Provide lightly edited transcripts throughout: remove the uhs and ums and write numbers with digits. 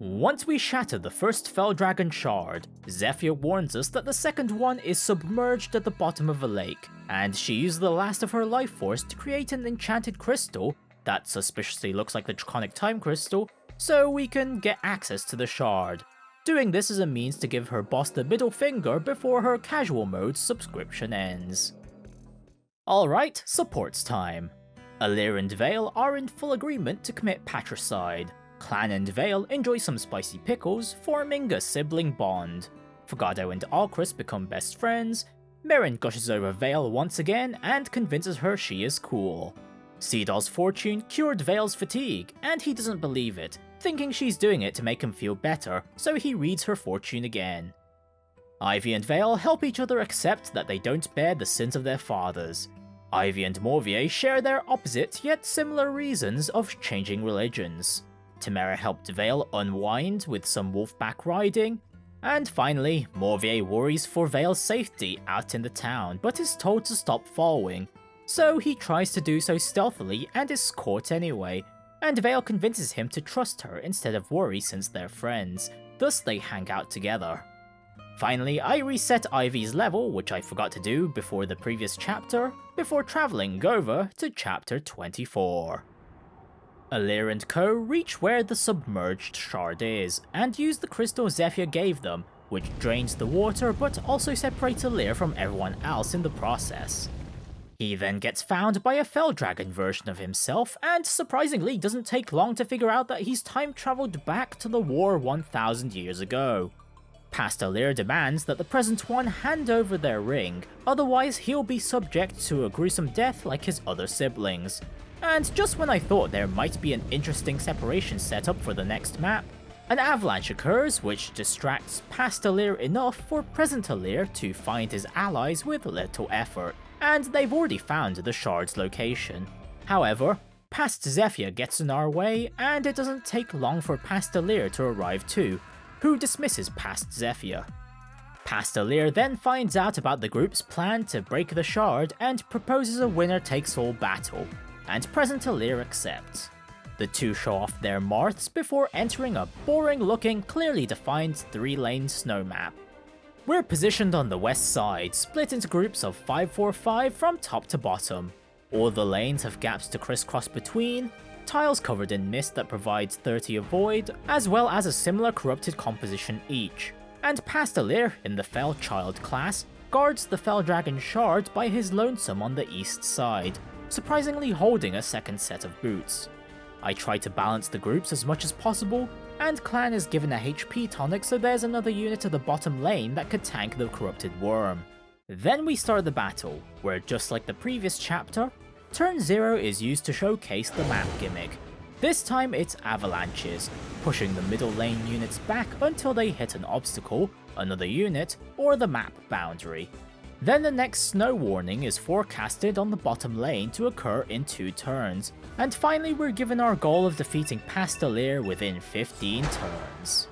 Once we shatter the first Fell Dragon shard, Zephia warns us that the second one is submerged at the bottom of a lake, and she used the last of her life force to create an enchanted crystal that suspiciously looks like the Draconic Time Crystal, so we can get access to the shard. Doing this is a means to give her boss the middle finger before her casual mode subscription ends. Alright, supports time. Alir and Vale are in full agreement to commit patricide. Clan and Vale enjoy some spicy pickles, forming a sibling bond. Fogado and Alcris become best friends. Merrin gushes over Vale once again and convinces her she is cool. Seedal's fortune cured Vale's fatigue, and he doesn't believe it, thinking she's doing it to make him feel better, so he reads her fortune again. Ivy and Vale help each other accept that they don't bear the sins of their fathers. Ivy and Morvier share their opposite yet similar reasons of changing religions. Tamara helped Vale unwind with some wolfback riding, and finally, Morvier worries for Vale's safety out in the town but is told to stop following, so he tries to do so stealthily and is caught anyway, and Vale convinces him to trust her instead of worry since they're friends, thus they hang out together. Finally, I reset Ivy's level, which I forgot to do before the previous chapter, before travelling over to chapter 24. Alir and co reach where the submerged shard is, and use the crystal Zephia gave them, which drains the water but also separates Alir from everyone else in the process. He then gets found by a Fell Dragon version of himself, and surprisingly doesn't take long to figure out that he's time travelled back to the war 1000 years ago. Past Alir demands that the present one hand over their ring, otherwise he'll be subject to a gruesome death like his other siblings. And just when I thought there might be an interesting separation set up for the next map, an avalanche occurs which distracts Past Alir enough for present Alir to find his allies with little effort, and they've already found the shard's location. However, Past Zephia gets in our way, and it doesn't take long for Past Alir to arrive too, who dismisses Past Zephia. Past Alir then finds out about the group's plan to break the shard and proposes a winner-takes-all battle, and present Alir accepts. The two show off their marths before entering a boring-looking, clearly defined 3-lane snow map. We're positioned on the west side, split into groups of 5-4-5 from top to bottom. All the lanes have gaps to crisscross between, tiles covered in mist that provides 30 avoid, as well as a similar corrupted composition each. And Past Alir, in the Fell Child class, guards the Fell Dragon shard by his lonesome on the east side, surprisingly holding a second set of boots. I try to balance the groups as much as possible, and Clan is given a HP tonic so there's another unit at the bottom lane that could tank the corrupted worm. Then we start the battle, where just like the previous chapter, turn 0 is used to showcase the map gimmick. This time it's Avalanches, pushing the middle lane units back until they hit an obstacle, another unit, or the map boundary. Then the next snow warning is forecasted on the bottom lane to occur in 2 turns, and finally we're given our goal of defeating Past Alir within 15 turns.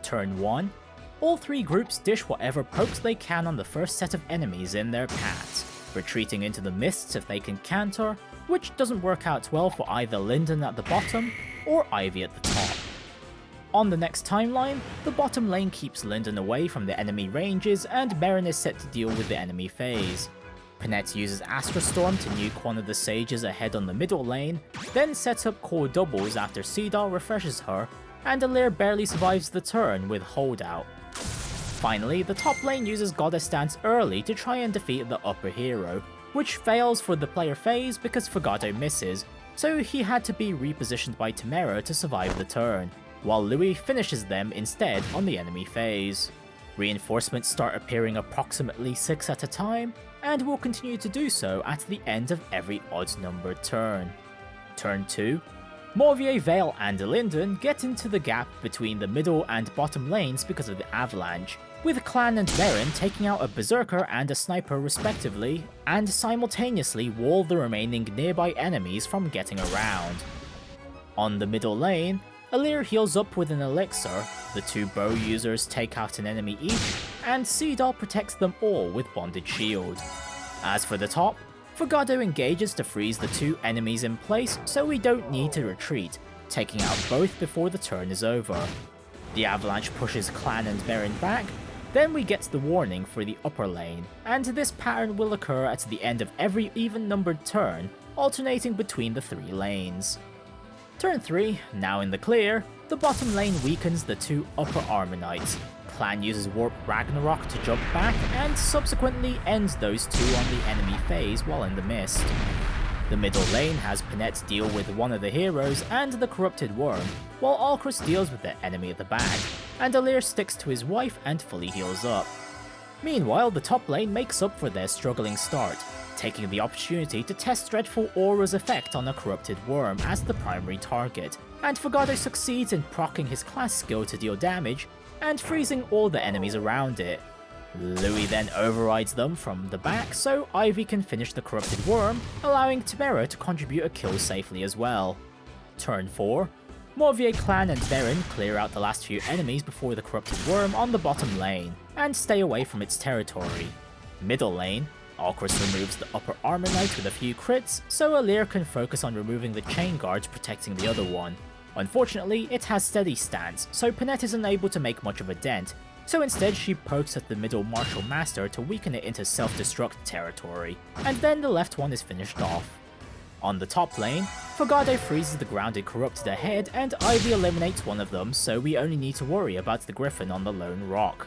Turn 1. All 3 groups dish whatever pokes they can on the first set of enemies in their paths, retreating into the mists if they can canter, which doesn't work out well for either Linden at the bottom or Ivy at the top. On the next timeline, the bottom lane keeps Linden away from the enemy ranges and Merrin is set to deal with the enemy phase. Panette uses Astra Storm to nuke one of the sages ahead on the middle lane, then sets up core doubles after Seedal refreshes her, and Alir barely survives the turn with Holdout. Finally, the top lane uses Goddess Dance early to try and defeat the upper hero, which fails for the player phase because Fogado misses, so he had to be repositioned by Tamara to survive the turn, while Louis finishes them instead on the enemy phase. Reinforcements start appearing approximately 6 at a time, and will continue to do so at the end of every odd-numbered turn. Turn 2. Morvier, Vale and Linden get into the gap between the middle and bottom lanes because of the avalanche, with Clan and Merrin taking out a berserker and a sniper respectively, and simultaneously wall the remaining nearby enemies from getting around. On the middle lane, Alir heals up with an elixir, the 2 bow users take out an enemy each, and Seedal protects them all with Bonded Shield. As for the top, Fogado engages to freeze the 2 enemies in place so we don't need to retreat, taking out both before the turn is over. The Avalanche pushes Clan and Merrin back, then we get the warning for the upper lane, and this pattern will occur at the end of every even-numbered turn, alternating between the 3 lanes. Turn 3, now in the clear, the bottom lane weakens the 2 upper armor knights. Clan uses Warp Ragnarok to jump back, and subsequently ends those 2 on the enemy phase while in the mist. The middle lane has Panette deal with one of the heroes and the Corrupted Worm, while Alcrus deals with the enemy at the back, and Alir sticks to his wife and fully heals up. Meanwhile, the top lane makes up for their struggling start, taking the opportunity to test Dreadful Aura's effect on a Corrupted Worm as the primary target, and Fogado succeeds in proccing his class skill to deal damage, and freezing all the enemies around it. Louis then overrides them from the back so Ivy can finish the Corrupted Worm, allowing Temera to contribute a kill safely as well. Turn 4. Morvier Clan and Merrin clear out the last few enemies before the Corrupted Worm on the bottom lane, and stay away from its territory. Middle lane, Alcrus removes the upper armor knight with a few crits, so Alir can focus on removing the chain guards protecting the other one. Unfortunately, it has steady stance, so Panette isn't able to make much of a dent, so instead she pokes at the middle Martial Master to weaken it into self-destruct territory, and then the left one is finished off. On the top lane, Fogado freezes the grounded Corrupted ahead and Ivy eliminates one of them, so we only need to worry about the Griffin on the lone rock.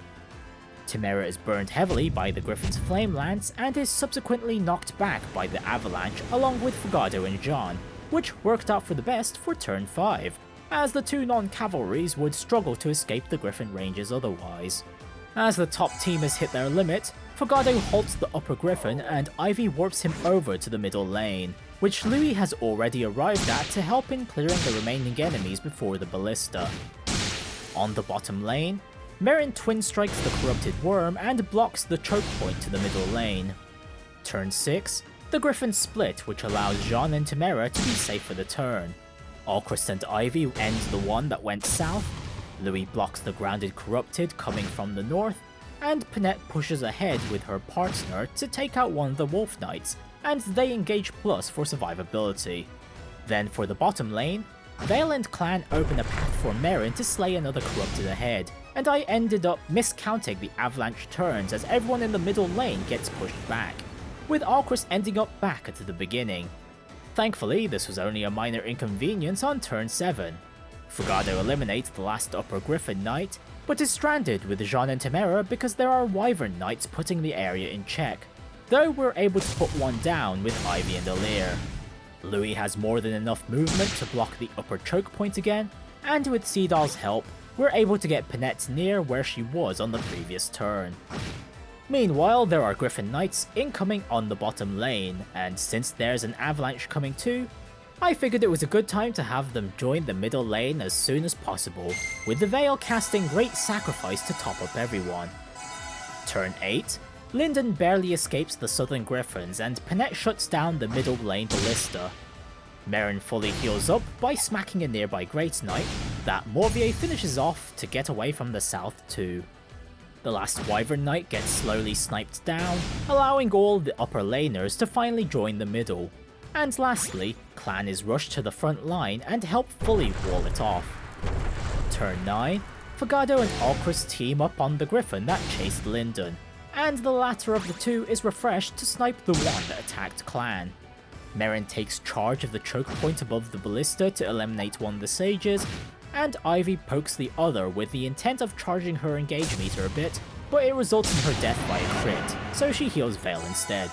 Temera is burned heavily by the Griffin's Flame Lance and is subsequently knocked back by the Avalanche along with Fogado and Jean, which worked out for the best for turn 5, as the 2 non-cavalries would struggle to escape the Griffin ranges otherwise. As the top team has hit their limit, Fogado halts the upper Griffin and Ivy warps him over to the middle lane, which Louis has already arrived at to help in clearing the remaining enemies before the ballista. On the bottom lane, Merrin twin strikes the Corrupted Worm and blocks the choke point to the middle lane. Turn 6, the Griffin split, which allows Jean and Temera to be safe for the turn. Alcrus and Ivy end the one that went south, Louis blocks the grounded Corrupted coming from the north, and Panette pushes ahead with her partner to take out one of the Wolf Knights, and they engage plus for survivability. Then for the bottom lane, Vale and Clan open a path for Merrin to slay another Corrupted ahead, and I ended up miscounting the Avalanche turns as everyone in the middle lane gets pushed back, with Alcrus ending up back at the beginning. Thankfully, this was only a minor inconvenience on turn 7. Fogado eliminates the last upper Griffin Knight, but is stranded with Jean and Temera because there are Wyvern Knights putting the area in check, though we're able to put one down with Ivy and Alir. Louis has more than enough movement to block the upper choke point again, and with Seedal's help, we're able to get Panette near where she was on the previous turn. Meanwhile, there are Griffin Knights incoming on the bottom lane, and since there's an Avalanche coming too, I figured it was a good time to have them join the middle lane as soon as possible, with the Vale casting Great Sacrifice to top up everyone. Turn 8, Lyndon barely escapes the southern Griffins and Panette shuts down the middle lane ballista. Merrin fully heals up by smacking a nearby Great Knight that Morvier finishes off to get away from the south too. The last Wyvern Knight gets slowly sniped down, allowing all the upper laners to finally join the middle. And lastly, Clan is rushed to the front line and help fully wall it off. Turn 9, Fogado and Alcrus team up on the Griffin that chased Lyndon, and the latter of the two is refreshed to snipe the one that attacked Clan. Merrin takes charge of the choke point above the ballista to eliminate one of the sages, and Ivy pokes the other with the intent of charging her engage meter a bit, but it results in her death by a crit, so she heals Vale instead.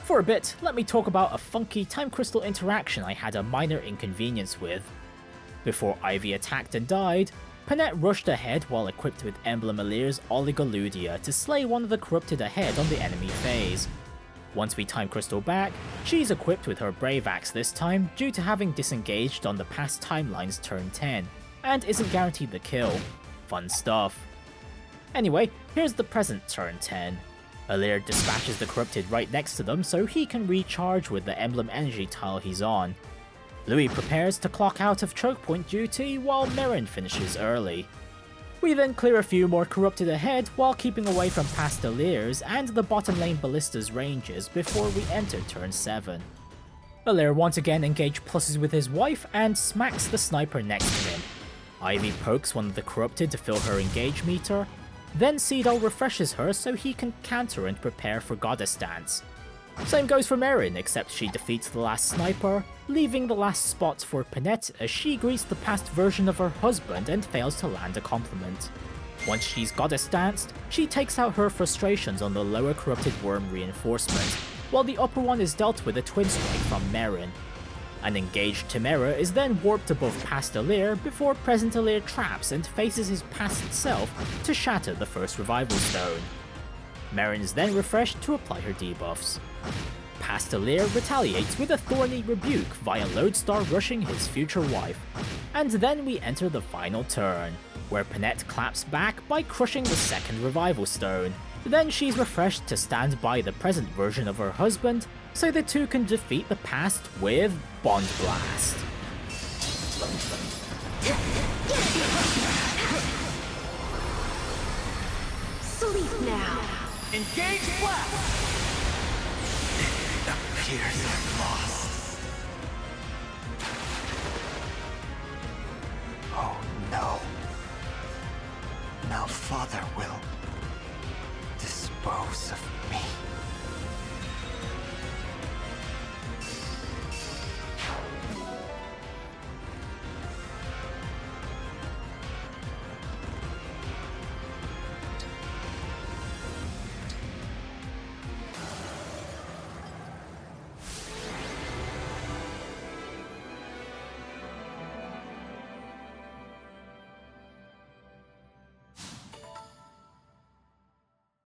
For a bit, let me talk about a funky time crystal interaction I had a minor inconvenience with. Before Ivy attacked and died, Panette rushed ahead while equipped with Emblem Alir's Oligaludia to slay one of the Corrupted ahead on the enemy phase. Once we time crystal back, she's equipped with her Brave Axe this time due to having disengaged on the past timeline's turn 10, and isn't guaranteed the kill. Fun stuff. Anyway, here's the present turn 10. Alir dispatches the Corrupted right next to them so he can recharge with the Emblem energy tile he's on. Louis prepares to clock out of choke point duty while Merrin finishes early. We then clear a few more Corrupted ahead while keeping away from past Alir's and the bottom lane ballista's ranges before we enter turn 7. Alir once again engage pluses with his wife and smacks the sniper next to him. Ivy pokes one of the corrupted to fill her engage meter, then Cedal refreshes her so he can counter and prepare for Goddess Dance. Same goes for Merrin, except she defeats the last sniper, leaving the last spot for Panette as she greets the past version of her husband and fails to land a compliment. Once she's Goddess Danced, she takes out her frustrations on the lower corrupted worm reinforcement, while the upper one is dealt with a twin strike from Merrin. An engaged Chimera is then warped above past Alir before present Alir traps and faces his past self to shatter the first revival stone. Merrin is then refreshed to apply her debuffs. Past Alir retaliates with a thorny rebuke via Lodestar rushing his future wife. And then we enter the final turn, where Panette claps back by crushing the second revival stone. Then she's refreshed to stand by the present version of her husband, so the two can defeat the past with Bond Blast. Sleep now. Engage blast! It appears I'm lost. Oh no. Now Father will dispose of